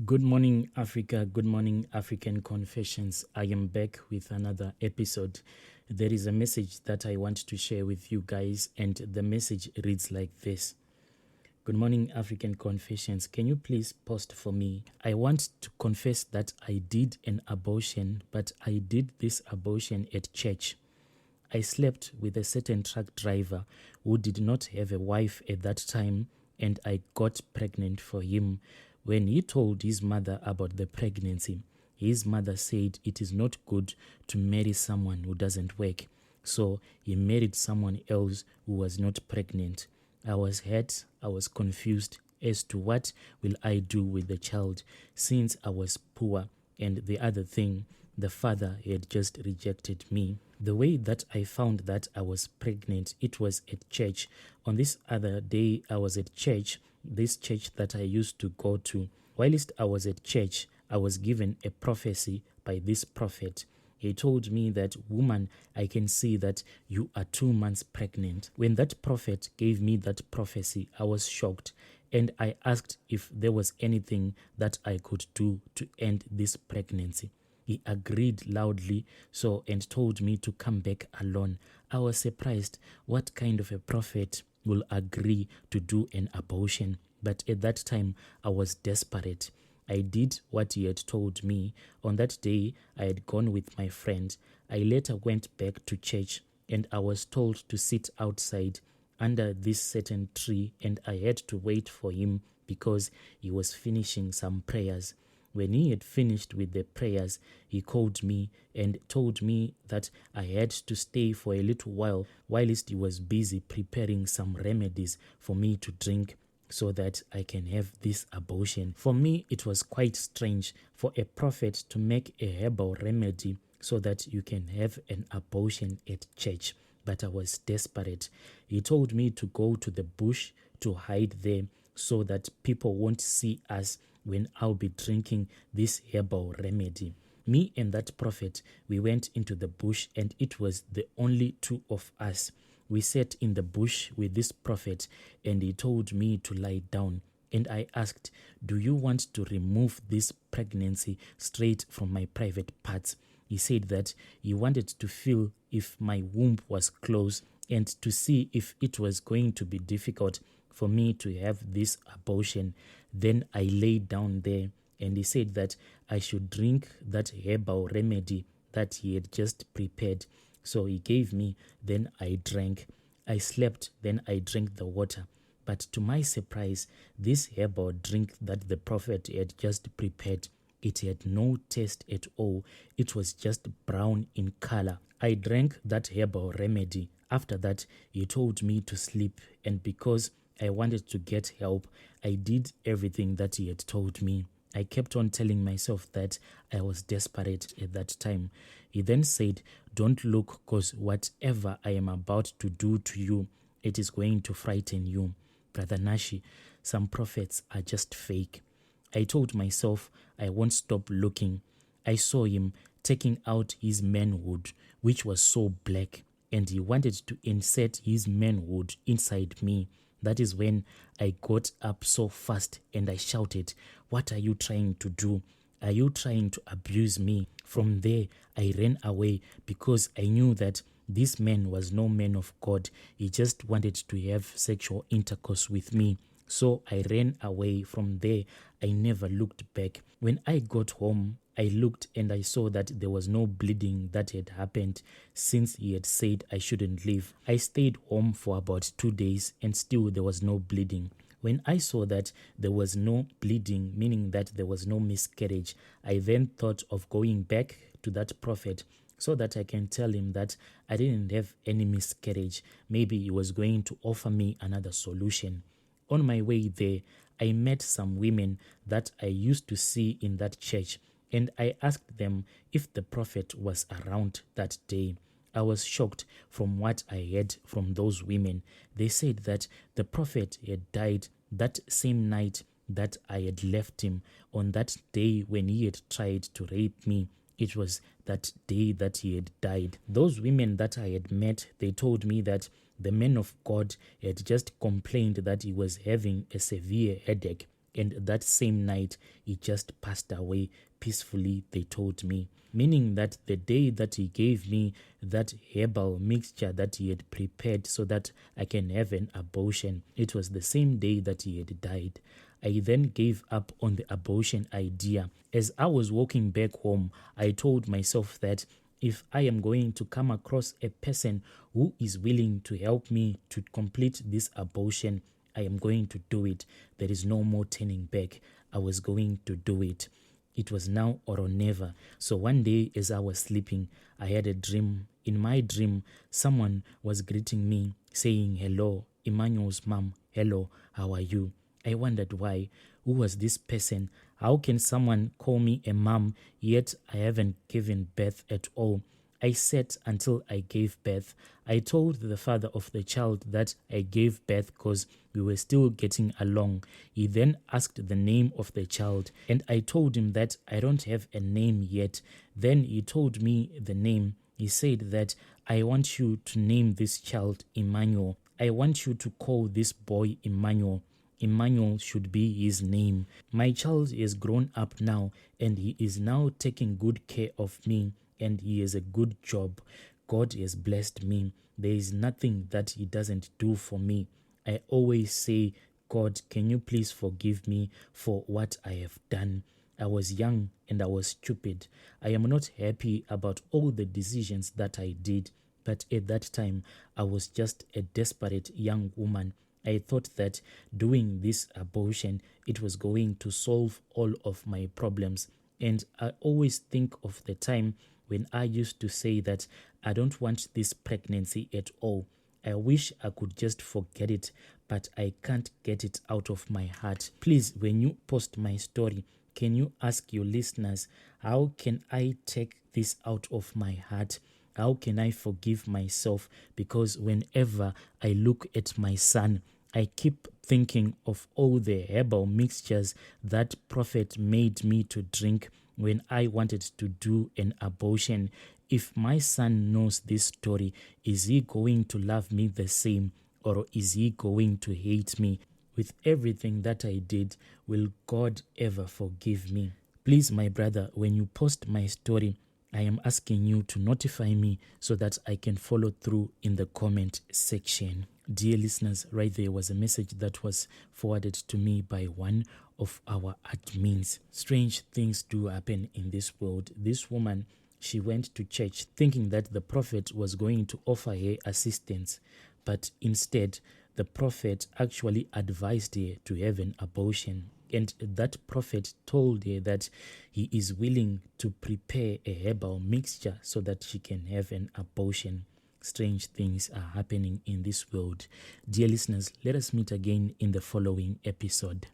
Good morning, Africa. Good morning, African Confessions. I am back with another episode. There is a message that I want to share with you guys, and the message reads like this. Good morning, African Confessions. Can you please post for me? I want to confess that I did an abortion, but I did this abortion at church. I slept with a certain truck driver who did not have a wife at that time, and I got pregnant for him. When he told his mother about the pregnancy, his mother said it is not good to marry someone who doesn't work. So he married someone else who was not pregnant. I was hurt, I was confused as to what will I do with the child since I was poor, and the other thing, the father had just rejected me. The way that I found that I was pregnant, it was at church. On this other day, I was at church, this church that I used to go to. Whilst I was at church, I was given a prophecy by this prophet. He told me that, woman, I can see that you are 2 months pregnant. When that prophet gave me that prophecy, I was shocked, and I asked if there was anything that I could do to end this pregnancy. He agreed loudly and told me to come back alone. I was surprised. What kind of a prophet will agree to do an abortion? But at that time, I was desperate. I did what he had told me. On that day, I had gone with my friend. I later went back to church, and I was told to sit outside under this certain tree, and I had to wait for him because he was finishing some prayers. When he had finished with the prayers, he called me and told me that I had to stay for a little whilst he was busy preparing some remedies for me to drink so that I can have this abortion. For me, it was quite strange for a prophet to make a herbal remedy so that you can have an abortion at church. But I was desperate. He told me to go to the bush to hide there so that people won't see us when I'll be drinking this herbal remedy. Me and that prophet, we went into the bush, and it was the only two of us. We sat in the bush with this prophet, and he told me to lie down. And I asked, do you want to remove this pregnancy straight from my private parts? He said that he wanted to feel if my womb was closed and to see if it was going to be difficult for me to have this abortion. Then I lay down there, and he said that I should drink that herbal remedy that he had just prepared. So he gave me, then I drank. I slept, then I drank the water. But to my surprise, this herbal drink that the prophet had just prepared, it had no taste at all. It was just brown in color. I drank that herbal remedy. After that, he told me to sleep, and because I wanted to get help, I did everything that he had told me. I kept on telling myself that I was desperate at that time. He then said, don't look, because whatever I am about to do to you, it is going to frighten you. Brother Nashi, some prophets are just fake. I told myself I won't stop looking. I saw him taking out his manhood, which was so black, and he wanted to insert his manhood inside me. That is when I got up so fast and I shouted, what are you trying to do? Are you trying to abuse me? From there, I ran away because I knew that this man was no man of God. He just wanted to have sexual intercourse with me. So I ran away. From there, I never looked back. When I got home, I looked and I saw that there was no bleeding that had happened since he had said I shouldn't leave. I stayed home for about 2 days and still there was no bleeding. When I saw that there was no bleeding, meaning that there was no miscarriage, I then thought of going back to that prophet so that I can tell him that I didn't have any miscarriage. Maybe he was going to offer me another solution. On my way there, I met some women that I used to see in that church, and I asked them if the prophet was around that day. I was shocked from what I heard from those women. They said that the prophet had died that same night that I had left him. On that day when he had tried to rape me, it was that day that he had died. Those women that I had met, they told me that the man of God had just complained that he was having a severe headache And that same night, he just passed away peacefully, they told me. Meaning that the day that he gave me that herbal mixture that he had prepared so that I can have an abortion, it was the same day that he had died. I then gave up on the abortion idea. As I was walking back home, I told myself that if I am going to come across a person who is willing to help me to complete this abortion, I am going to do it. There is no more turning back. I was going to do it. It was now or never. So one day as I was sleeping, I had a dream. In my dream, someone was greeting me saying, "Hello, Emmanuel's mom. Hello, how are you?" I wondered why. Who was this person? How can someone call me a mom, yet I haven't given birth at all? I sat until I gave birth. I told the father of the child that I gave birth because we were still getting along. He then asked the name of the child, and I told him that I don't have a name yet. Then he told me the name. He said that I want you to name this child Emmanuel. I want you to call this boy Emmanuel. Emmanuel should be his name. My child is grown up now, and he is now taking good care of me, and he has a good job. God has blessed me. There is nothing that he doesn't do for me. I always say, God, can you please forgive me for what I have done? I was young and I was stupid. I am not happy about all the decisions that I did, but at that time, I was just a desperate young woman. I thought that doing this abortion, it was going to solve all of my problems. And I always think of the time when I used to say that I don't want this pregnancy at all. I wish I could just forget it, but I can't get it out of my heart. Please, when you post my story, can you ask your listeners, how can I take this out of my heart? How can I forgive myself? Because whenever I look at my son, I keep thinking of all the herbal mixtures that prophet made me to drink when I wanted to do an abortion. If my son knows this story, is he going to love me the same, or is he going to hate me? With everything that I did, will God ever forgive me? Please, my brother, when you post my story, I am asking you to notify me so that I can follow through in the comment section. Dear listeners, right there was a message that was forwarded to me by one of our admins. Strange things do happen in this world. This woman, she went to church thinking that the prophet was going to offer her assistance, but instead, the prophet actually advised her to have an abortion. And that prophet told her that he is willing to prepare a herbal mixture so that she can have an abortion. Strange things are happening in this world. Dear listeners, let us meet again in the following episode.